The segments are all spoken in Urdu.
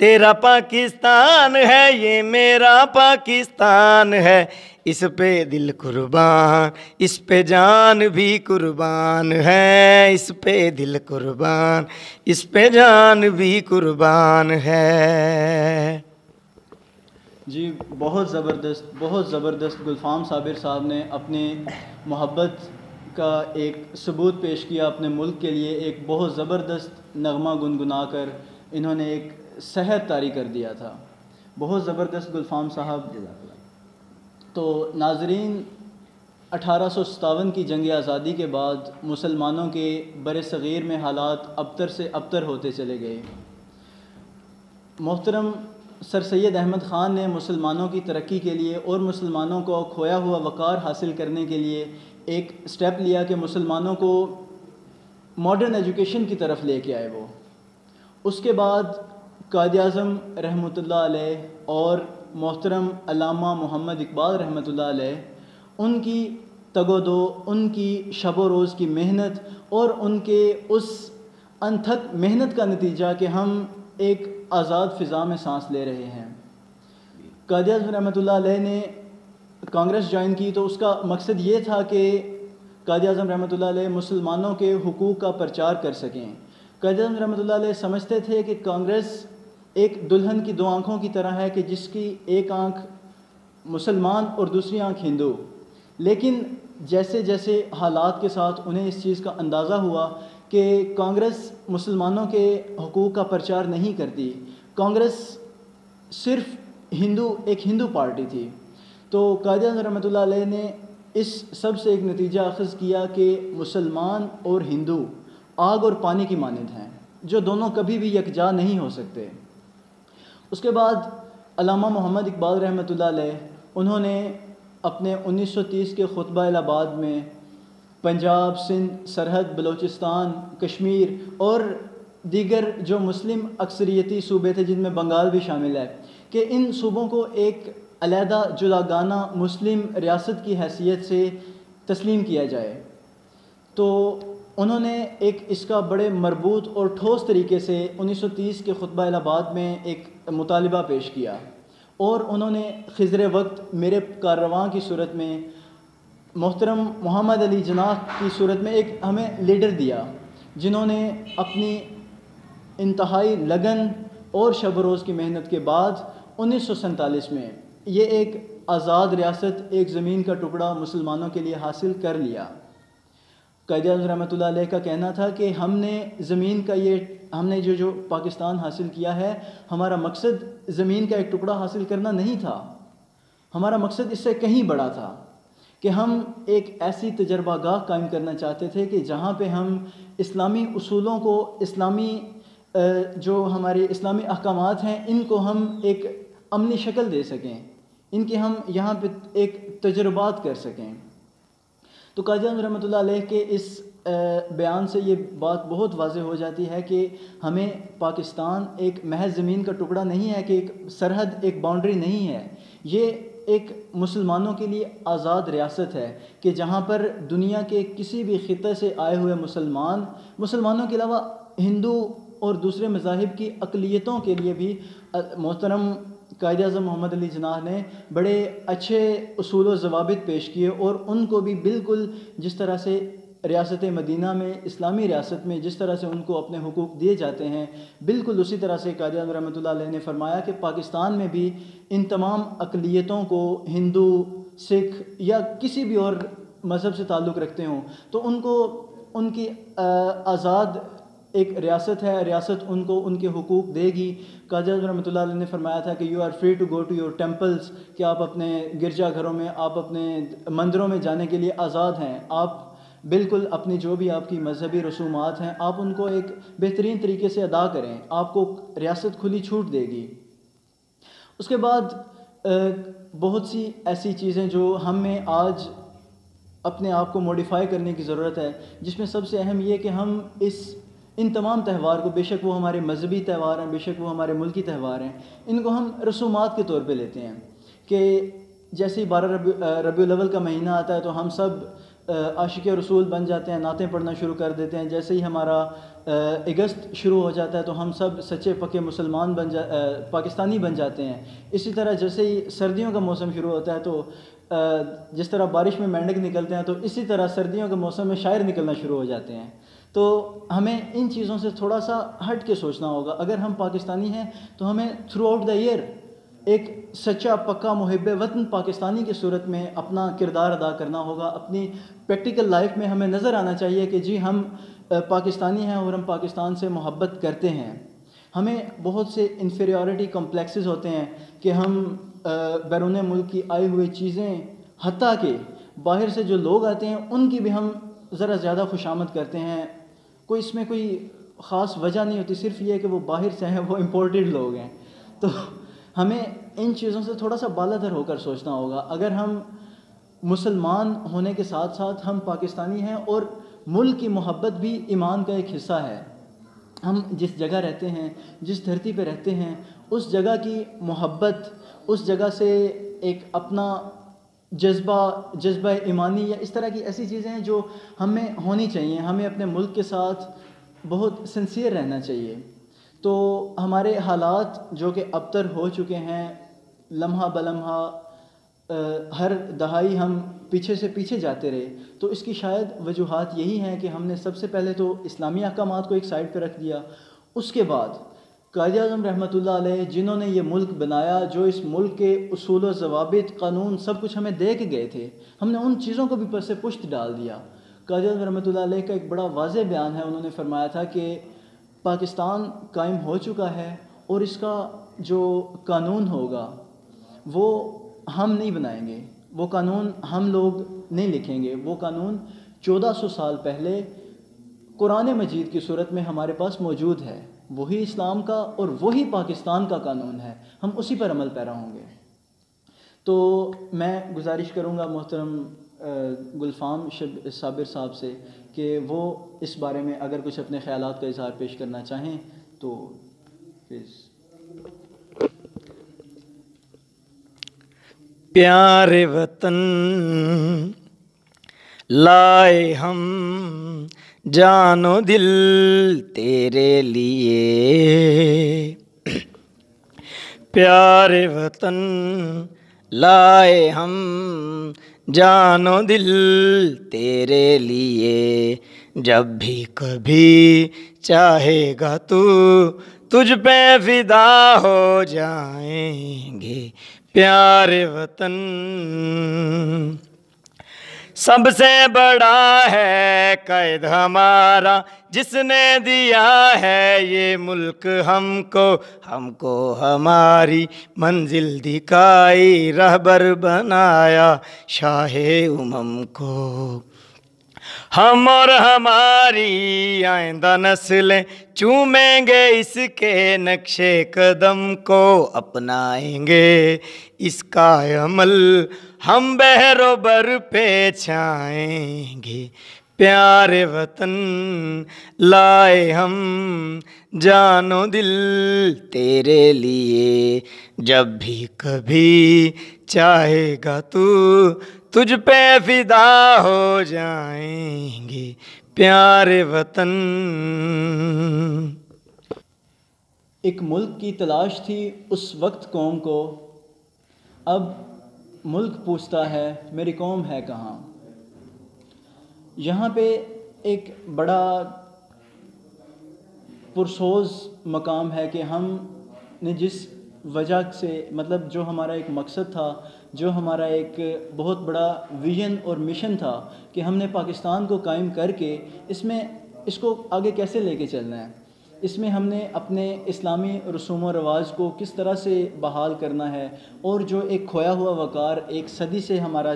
تیرا پاکستان ہے یہ میرا پاکستان ہے، اس پہ دل قربان اس پہ جان بھی قربان ہے، اس پہ دل قربان اس پہ جان بھی قربان ہے۔ جی بہت زبردست گلفام صابر صاحب نے اپنے محبت کا ایک ثبوت پیش کیا اپنے ملک کے لیے، ایک بہت زبردست نغمہ گنگنا کر انہوں نے ایک صحت طاری کر دیا تھا۔ بہت زبردست گلفام صاحب۔ تو ناظرین، 1857 کی جنگ آزادی کے بعد مسلمانوں کے بر صغیر میں حالات ابتر سے ابتر ہوتے چلے گئے۔ محترم سر سید احمد خان نے مسلمانوں کی ترقی کے لیے اور مسلمانوں کو کھویا ہوا وقار حاصل کرنے کے لیے ایک سٹیپ لیا کہ مسلمانوں کو ماڈرن ایجوکیشن کی طرف لے کے آئے۔ وہ اس کے بعد قائد اعظم رحمۃ اللہ علیہ اور محترم علامہ محمد اقبال رحمۃ اللہ علیہ، ان کی تگ و دو، ان کی شب و روز کی محنت اور ان کے اس انتھک محنت کا نتیجہ کہ ہم ایک آزاد فضا میں سانس لے رہے ہیں۔ قائد اعظم رحمۃ اللہ علیہ نے کانگریس جوائن کی تو اس کا مقصد یہ تھا کہ قائد اعظم رحمۃ اللہ علیہ مسلمانوں کے حقوق کا پرچار کر سکیں۔ قائد اعظم رحمۃ اللہ علیہ سمجھتے تھے کہ کانگریس ایک دلہن کی دو آنکھوں کی طرح ہے کہ جس کی ایک آنکھ مسلمان اور دوسری آنکھ ہندو، لیکن جیسے جیسے حالات کے ساتھ انہیں اس چیز کا اندازہ ہوا کہ کانگریس مسلمانوں کے حقوق کا پرچار نہیں کرتی، کانگریس صرف ایک ہندو پارٹی تھی، تو قائد اعظم رحمۃ اللہ علیہ نے اس سب سے ایک نتیجہ اخذ کیا کہ مسلمان اور ہندو آگ اور پانی کی مانند ہیں، جو دونوں کبھی بھی یکجا نہیں ہو سکتے۔ اس کے بعد علامہ محمد اقبال رحمۃ اللہ علیہ، انہوں نے اپنے 1930 کے خطبہ الہباد میں پنجاب، سندھ، سرحد، بلوچستان، کشمیر اور دیگر جو مسلم اکثریتی صوبے تھے جن میں بنگال بھی شامل ہے، کہ ان صوبوں کو ایک علیحدہ جداگانہ مسلم ریاست کی حیثیت سے تسلیم کیا جائے۔ تو انہوں نے ایک اس کا بڑے مربوط اور ٹھوس طریقے سے 1930 کے خطبہ الہباد میں ایک مطالبہ پیش کیا، اور انہوں نے خضر وقت میرے کاررواں کی صورت میں محترم محمد علی جناح کی صورت میں ایک ہمیں لیڈر دیا، جنہوں نے اپنی انتہائی لگن اور شب و روز کی محنت کے بعد 1947 میں یہ ایک آزاد ریاست، ایک زمین کا ٹکڑا مسلمانوں کے لیے حاصل کر لیا۔ قائد اعظم رحمۃ اللہ علیہ کا کہنا تھا کہ ہم نے جو پاکستان حاصل کیا ہے، ہمارا مقصد زمین کا ایک ٹکڑا حاصل کرنا نہیں تھا، ہمارا مقصد اس سے کہیں بڑا تھا کہ ہم ایک ایسی تجربہ گاہ قائم کرنا چاہتے تھے کہ جہاں پہ ہم اسلامی اصولوں کو، جو ہمارے اسلامی احکامات ہیں، ان کو ہم ایک عملی شکل دے سکیں، ان کے ہم یہاں پہ ایک تجربات کر سکیں۔ تو قائد اعظم رحمۃ اللہ علیہ کے اس بیان سے یہ بات بہت واضح ہو جاتی ہے کہ ہمیں پاکستان ایک محض زمین کا ٹکڑا نہیں ہے، کہ ایک سرحد، ایک باؤنڈری نہیں ہے، یہ ایک مسلمانوں کے لیے آزاد ریاست ہے کہ جہاں پر دنیا کے کسی بھی خطے سے آئے ہوئے مسلمانوں کے علاوہ ہندو اور دوسرے مذاہب کی اقلیتوں کے لیے بھی محترم قائد اعظم محمد علی جناح نے بڑے اچھے اصول و ضوابط پیش کیے، اور ان کو بھی بالکل جس طرح سے ریاست مدینہ میں، اسلامی ریاست میں جس طرح سے ان کو اپنے حقوق دیے جاتے ہیں، بالکل اسی طرح سے قائد اعظم رحمۃ اللہ علیہ نے فرمایا کہ پاکستان میں بھی ان تمام اقلیتوں کو، ہندو، سکھ یا کسی بھی اور مذہب سے تعلق رکھتے ہوں، تو ان کو ان کی آزاد ایک ریاست ہے، ریاست ان کو ان کے حقوق دے گی۔ قائد اعظم رحمۃ اللہ علیہ نے فرمایا تھا کہ you are free to go to your temples, کہ آپ اپنے گرجا گھروں میں، آپ اپنے مندروں میں جانے کے لیے آزاد ہیں، آپ بالکل اپنی جو بھی آپ کی مذہبی رسومات ہیں آپ ان کو ایک بہترین طریقے سے ادا کریں، آپ کو ریاست کھلی چھوٹ دے گی۔ اس کے بعد بہت سی ایسی چیزیں جو ہمیں آج اپنے آپ کو موڈیفائی کرنے کی ضرورت ہے، جس میں سب سے اہم یہ کہ ہم ان تمام تہوار کو، بے شک وہ ہمارے مذہبی تہوار ہیں، بے شک وہ ہمارے ملکی تہوار ہیں، ان کو ہم رسومات کے طور پہ لیتے ہیں کہ جیسے 12 ربیع الاول کا مہینہ آتا ہے تو ہم سب عاشق رسول بن جاتے ہیں، نعتیں پڑھنا شروع کر دیتے ہیں. جیسے ہی ہمارا اگست شروع ہو جاتا ہے تو ہم سب سچے پکے مسلمان پاکستانی بن جاتے ہیں. اسی طرح جیسے ہی سردیوں کا موسم شروع ہوتا ہے تو جس طرح بارش میں مینڈک نکلتے ہیں تو اسی طرح سردیوں کے موسم میں شاعر نکلنا شروع ہو جاتے ہیں. تو ہمیں ان چیزوں سے تھوڑا سا ہٹ کے سوچنا ہوگا. اگر ہم پاکستانی ہیں تو ہمیں تھرو آؤٹ دا ایئر ایک سچا پکا محب وطن پاکستانی کی صورت میں اپنا کردار ادا کرنا ہوگا. اپنی پریکٹیکل لائف میں ہمیں نظر آنا چاہیے کہ جی ہم پاکستانی ہیں اور ہم پاکستان سے محبت کرتے ہیں. ہمیں بہت سے انفیریورٹی کمپلیکسز ہوتے ہیں کہ ہم بیرون ملک کی آئی ہوئی چیزیں، حتیٰ کہ باہر سے جو لوگ آتے ہیں ان کی بھی ہم ذرا زیادہ خوشامد کرتے ہیں. اس میں کوئی خاص وجہ نہیں ہوتی، صرف یہ کہ وہ باہر سے ہیں، وہ امپورٹڈ لوگ ہیں. تو ہمیں ان چیزوں سے تھوڑا سا بالادر ہو کر سوچنا ہوگا. اگر ہم مسلمان ہونے کے ساتھ ساتھ ہم پاکستانی ہیں اور ملک کی محبت بھی ایمان کا ایک حصہ ہے. ہم جس جگہ رہتے ہیں، جس دھرتی پہ رہتے ہیں، اس جگہ کی محبت، اس جگہ سے ایک اپنا جذبہ ایمانی یا اس طرح کی ایسی چیزیں ہیں جو ہمیں ہونی چاہیے. ہمیں اپنے ملک کے ساتھ بہت سنسیئر رہنا چاہیے. تو ہمارے حالات جو کہ ابتر ہو چکے ہیں، لمحہ بلمحہ ہر دہائی ہم پیچھے سے پیچھے جاتے رہے، تو اس کی شاید وجوہات یہی ہیں کہ ہم نے سب سے پہلے تو اسلامی احکامات کو ایک سائڈ پہ رکھ دیا. اس کے بعد قائد اعظم رحمۃ اللہ علیہ جنہوں نے یہ ملک بنایا، جو اس ملک کے اصول و ضوابط، قانون سب کچھ ہمیں دے کے گئے تھے، ہم نے ان چیزوں کو بھی پس پشت ڈال دیا. قائد اعظم رحمۃ اللہ علیہ کا ایک بڑا واضح بیان ہے. انہوں نے فرمایا تھا کہ پاکستان قائم ہو چکا ہے اور اس کا جو قانون ہوگا وہ ہم نہیں بنائیں گے، وہ قانون ہم لوگ نہیں لکھیں گے. وہ قانون 1400 سال پہلے قرآن مجید کی صورت میں ہمارے پاس موجود ہے. وہی اسلام کا اور وہی پاکستان کا قانون ہے. ہم اسی پر عمل پیرا ہوں گے. تو میں گزارش کروں گا محترم گلفام صابر صاحب سے کہ وہ اس بارے میں اگر کچھ اپنے خیالات کا اظہار پیش کرنا چاہیں تو پلیز. پیارے وطن لائے ہم جان و دل تیرے لیے، پیارے وطن لائے ہم جان و دل تیرے لیے. جب بھی کبھی چاہے گا تو تجھ پہ فدا ہو جائیں گے. پیارے وطن سب سے بڑا ہے قائد ہمارا، جس نے دیا ہے یہ ملک ہم کو ہماری منزل دکھائی، رہبر بنایا شاہ امم کو. ہم اور ہماری آئندہ نسلیں چومیں گے اس کے نقش قدم کو، اپنائیں گے اس کا عمل ہم بحر و بر پہ چھائیں گے. پیارے وطن لائے ہم جان و دل تیرے لیے، جب بھی کبھی چاہے گا تو تجھ پہ فدا ہو جائیں گے. پیارے وطن ایک ملک کی تلاش تھی اس وقت قوم کو، اب ملک پوچھتا ہے میری قوم ہے کہاں. یہاں پہ ایک بڑا پرسوز مقام ہے کہ ہم نے جس وجہ سے، مطلب جو ہمارا ایک مقصد تھا، جو ہمارا ایک بہت بڑا ویژن اور مشن تھا کہ ہم نے پاکستان کو قائم کر کے اس کو آگے کیسے لے کے چلنا ہے، اس میں ہم نے اپنے اسلامی رسوم و رواج کو کس طرح سے بحال کرنا ہے، اور جو ایک کھویا ہوا وقار ایک صدی سے ہمارا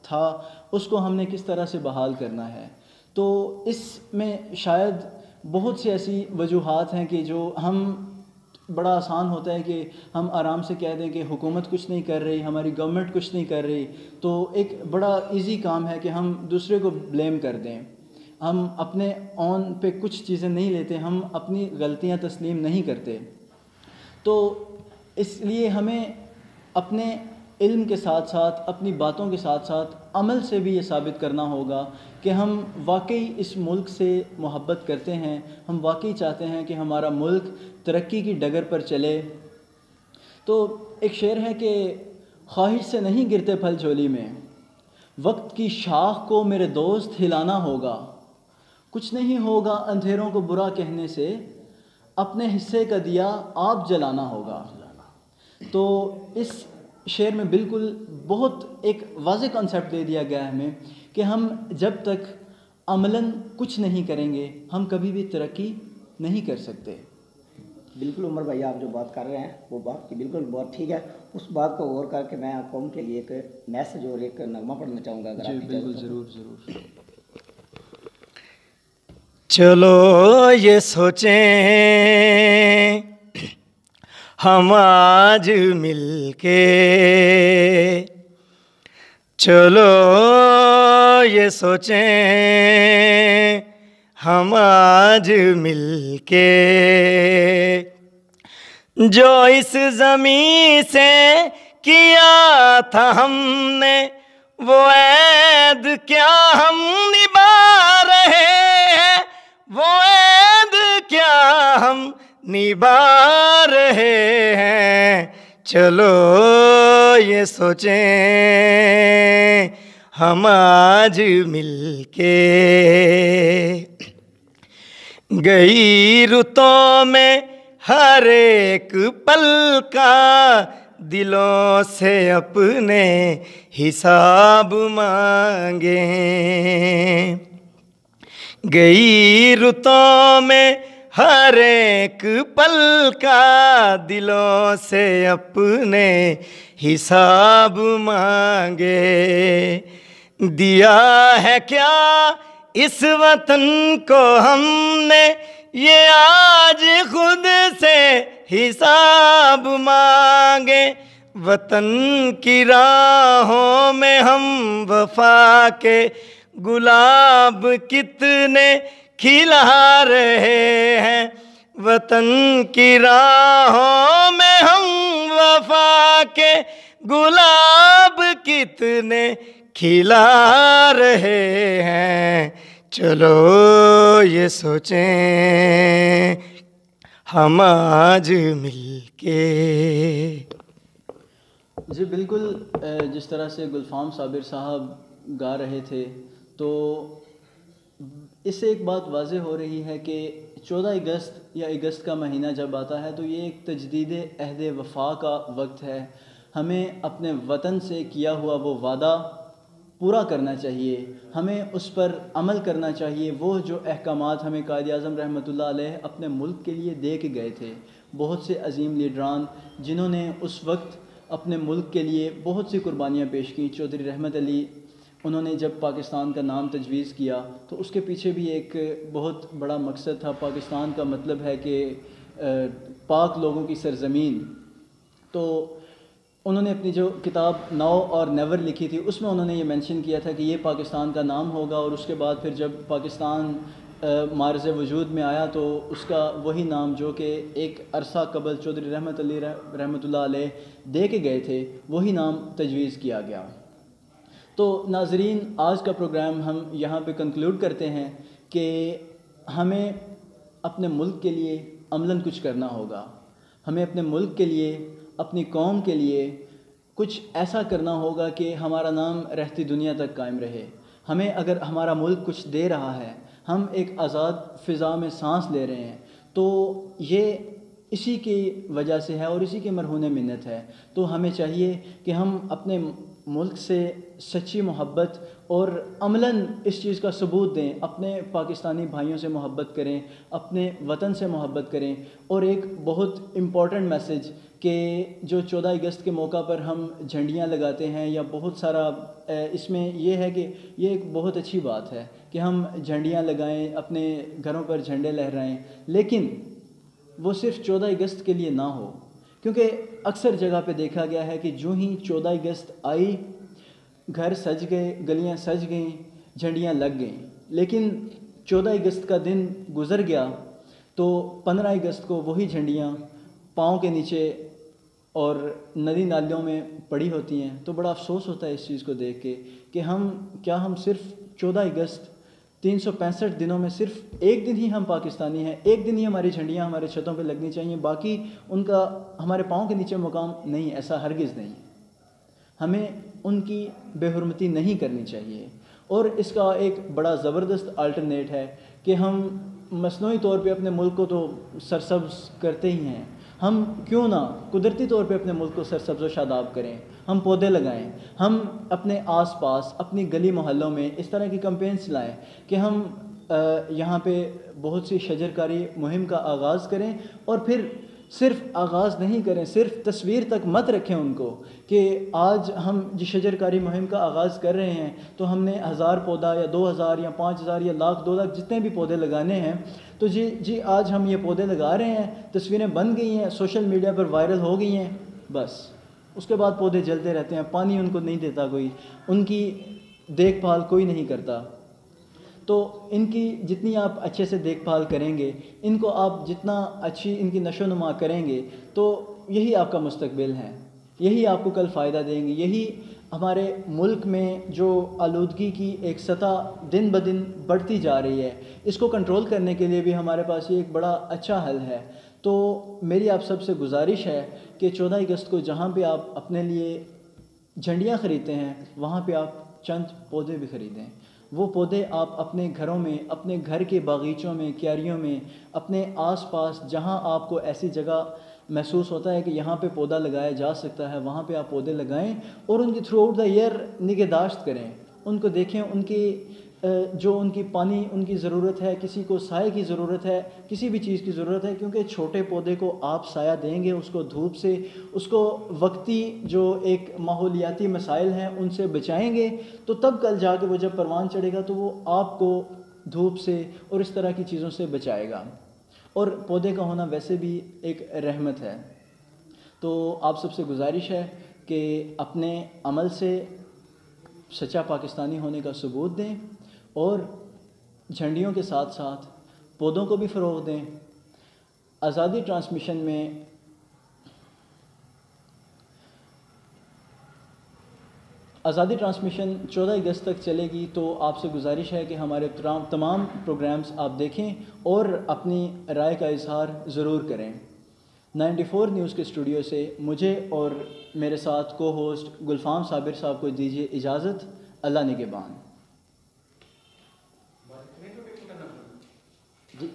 تھا اس کو ہم نے کس طرح سے بحال کرنا ہے. تو اس میں شاید بہت سی ایسی وجوہات ہیں کہ جو ہم بڑا آسان ہوتا ہے کہ ہم آرام سے کہہ دیں کہ حکومت کچھ نہیں کر رہی، ہماری گورنمنٹ کچھ نہیں کر رہی. تو ایک بڑا ایزی کام ہے کہ ہم دوسرے کو بلیم کر دیں. ہم اپنے اون پہ کچھ چیزیں نہیں لیتے، ہم اپنی غلطیاں تسلیم نہیں کرتے. تو اس لیے ہمیں اپنے علم کے ساتھ ساتھ اپنی باتوں کے ساتھ ساتھ عمل سے بھی یہ ثابت کرنا ہوگا کہ ہم واقعی اس ملک سے محبت کرتے ہیں، ہم واقعی چاہتے ہیں کہ ہمارا ملک ترقی کی ڈگر پر چلے۔ تو ایک شعر ہے کہ خواہش سے نہیں گرتے پھل جھولی میں، وقت کی شاخ کو میرے دوست ہلانا ہوگا، کچھ نہیں ہوگا اندھیروں کو برا کہنے سے، اپنے حصے کا دیا آپ جلانا ہوگا۔ تو اس شعر میں بالکل بہت ایک واضح کنسیپٹ دے دیا گیا ہے ہمیں کہ ہم جب تک عملاً کچھ نہیں کریں گے ہم کبھی بھی ترقی نہیں کر سکتے۔ بالکل عمر بھائی، آپ جو بات کر رہے ہیں وہ بات کی بالکل بہت ٹھیک ہے۔ اس بات کو غور کر کے میں قوم کے لیے ایک میسج اور ایک نغمہ پڑھنا چاہوں گا، اگر جی آپ بالکل، ضرور ضرور۔ چلو یہ سوچیں ہم آج مل کے، چلو یہ سوچیں ہم آج مل کے، جو اس زمین سے کیا تھا ہم نے وہ عہد کیا ہم نبھا رہے ہیں، وہ عہد کیا ہم نبھا رہے ہیں، چلو یہ سوچیں ہم آج مل کے۔ گئی رتوں میں ہر ایک پل کا دلوں سے اپنے حساب مانگیں، گئی رتوں میں ہر ایک پل کا دلوں سے اپنے حساب مانگے، دیا ہے کیا اس وطن کو ہم نے یہ آج خود سے حساب مانگے، وطن کی راہوں میں ہم وفا کے گلاب کتنے کھلا رہے ہیں، وطن کی راہوں میں ہم وفا کے گلاب کتنے کھلا رہے ہیں، چلو یہ سوچیں ہم آج مل کے۔ جی بالکل، جس طرح سے گلفام صابر صاحب گا رہے تھے تو اس سے ایک بات واضح ہو رہی ہے کہ 14 اگست یا اگست کا مہینہ جب آتا ہے تو یہ ایک تجدید عہد وفا کا وقت ہے۔ ہمیں اپنے وطن سے کیا ہوا وہ وعدہ پورا کرنا چاہیے، ہمیں اس پر عمل کرنا چاہیے۔ وہ جو احکامات ہمیں قائد اعظم رحمۃ اللہ علیہ اپنے ملک کے لیے دے کے گئے تھے، بہت سے عظیم لیڈران جنہوں نے اس وقت اپنے ملک کے لیے بہت سی قربانیاں پیش کیں۔ چودھری رحمت علی، انہوں نے جب پاکستان کا نام تجویز کیا تو اس کے پیچھے بھی ایک بہت بڑا مقصد تھا۔ پاکستان کا مطلب ہے کہ پاک لوگوں کی سرزمین۔ تو انہوں نے اپنی جو کتاب ناؤ اور نیور لکھی تھی اس میں انہوں نے یہ مینشن کیا تھا کہ یہ پاکستان کا نام ہوگا، اور اس کے بعد پھر جب پاکستان معرض وجود میں آیا تو اس کا وہی نام جو کہ ایک عرصہ قبل چودھری رحمت علی رحمۃ اللہ علیہ دے کے گئے تھے وہی نام تجویز کیا گیا۔ تو ناظرین، آج کا پروگرام ہم یہاں پہ کنکلوڈ کرتے ہیں کہ ہمیں اپنے ملک کے لیے عملاً کچھ کرنا ہوگا، ہمیں اپنے ملک کے لیے، اپنی قوم کے لیے کچھ ایسا کرنا ہوگا کہ ہمارا نام رہتی دنیا تک قائم رہے۔ ہمیں اگر ہمارا ملک کچھ دے رہا ہے، ہم ایک آزاد فضا میں سانس لے رہے ہیں، تو یہ اسی کی وجہ سے ہے اور اسی کے مرہون منت ہے۔ تو ہمیں چاہیے کہ ہم اپنے ملک سے سچی محبت اور عملاً اس چیز کا ثبوت دیں، اپنے پاکستانی بھائیوں سے محبت کریں، اپنے وطن سے محبت کریں۔ اور ایک بہت امپورٹنٹ میسج کہ جو 14 اگست کے موقع پر ہم جھنڈیاں لگاتے ہیں یا بہت سارا، اس میں یہ ہے کہ یہ ایک بہت اچھی بات ہے کہ ہم جھنڈیاں لگائیں، اپنے گھروں پر جھنڈے لہرائیں، لیکن وہ صرف 14 اگست کے لیے نہ ہو، کیونکہ اکثر جگہ پہ دیکھا گیا ہے کہ جو ہی 14 اگست آئی گھر سج گئے، گلیاں سج گئیں، جھنڈیاں لگ گئیں، لیکن 14 اگست کا دن گزر گیا تو 15 اگست کو وہی جھنڈیاں پاؤں کے نیچے اور ندی نالیوں میں پڑی ہوتی ہیں، تو بڑا افسوس ہوتا ہے اس چیز کو دیکھ کے کہ ہم صرف 14 اگست 365 دنوں میں صرف ایک دن ہی ہم پاکستانی ہیں، ایک دن ہی ہماری جھنڈیاں ہمارے چھتوں پہ لگنی چاہیے، باقی ان کا ہمارے پاؤں کے نیچے مقام نہیں، ایسا ہرگز نہیں ہے۔ ہمیں ان کی بے حرمتی نہیں کرنی چاہیے۔ اور اس کا ایک بڑا زبردست الٹرنیٹ ہے کہ ہم مصنوعی طور پہ اپنے ملک کو تو سرسبز کرتے ہی ہیں، ہم کیوں نہ قدرتی طور پہ اپنے ملک کو سرسبز و شاداب کریں، ہم پودے لگائیں، ہم اپنے آس پاس اپنی گلی محلوں میں اس طرح کی کمپینس لائیں کہ ہم یہاں پہ بہت سی شجرکاری مہم کا آغاز کریں، اور پھر صرف آغاز نہیں کریں، صرف تصویر تک مت رکھیں ان کو کہ آج ہم جس شجرکاری مہم کا آغاز کر رہے ہیں تو ہم نے 1000 پودا یا 2000 یا 5000 یا لاکھ 2 لاکھ جتنے بھی پودے لگانے ہیں، تو جی آج ہم یہ پودے لگا رہے ہیں، تصویریں بن گئی ہیں، سوشل میڈیا پر وائرل ہو گئی ہیں، بس اس کے بعد پودے جلتے رہتے ہیں، پانی ان کو نہیں دیتا کوئی، ان کی دیکھ بھال کوئی نہیں کرتا۔ تو ان کی جتنی آپ اچھے سے دیکھ بھال کریں گے، ان کو آپ جتنا اچھی ان کی نشو و نما کریں گے، تو یہی آپ کا مستقبل ہے، یہی آپ کو کل فائدہ دیں گے۔ یہی ہمارے ملک میں جو آلودگی کی ایک سطح دن بدن بڑھتی جا رہی ہے، اس کو کنٹرول کرنے کے لیے بھی ہمارے پاس یہ ایک بڑا اچھا حل ہے۔ تو میری آپ سب سے گزارش ہے کہ 14 اگست کو جہاں پہ آپ اپنے لیے جھنڈیاں خریدتے ہیں، وہاں پہ آپ چند پودے بھی خریدیں۔ وہ پودے آپ اپنے گھروں میں، اپنے گھر کے باغیچوں میں، کیاریوں میں، اپنے آس پاس جہاں آپ کو ایسی جگہ محسوس ہوتا ہے کہ یہاں پہ پودا لگایا جا سکتا ہے، وہاں پہ آپ پودے لگائیں اور ان کی تھرو آؤٹ دا ایئر نگہداشت کریں، ان کو دیکھیں، ان کی جو ان کی پانی ان کی ضرورت ہے، کسی کو سائے کی ضرورت ہے، کسی بھی چیز کی ضرورت ہے، کیونکہ چھوٹے پودے کو آپ سایہ دیں گے، اس کو دھوپ سے، اس کو وقتی جو ایک ماحولیاتی مسائل ہیں ان سے بچائیں گے، تو تب کل جا کے وہ جب پروان چڑھے گا تو وہ آپ کو دھوپ سے اور اس طرح کی چیزوں سے بچائے گا۔ اور پودے کا ہونا ویسے بھی ایک رحمت ہے۔ تو آپ سب سے گزارش ہے کہ اپنے عمل سے سچا پاکستانی ہونے کا ثبوت دیں، اور جھنڈیوں کے ساتھ ساتھ پودوں کو بھی فروغ دیں۔ آزادی ٹرانسمیشن میں آزادی ٹرانسمیشن 14 اگست تک چلے گی، تو آپ سے گزارش ہے کہ ہمارے تمام پروگرامز آپ دیکھیں اور اپنی رائے کا اظہار ضرور کریں۔ 94 نیوز کے اسٹوڈیو سے مجھے اور میرے ساتھ کو ہوسٹ گلفام صابر صاحب کو دیجیے اجازت۔ اللہ نگہبان۔ جی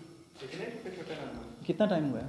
کتنا ٹائم ہوا ہے؟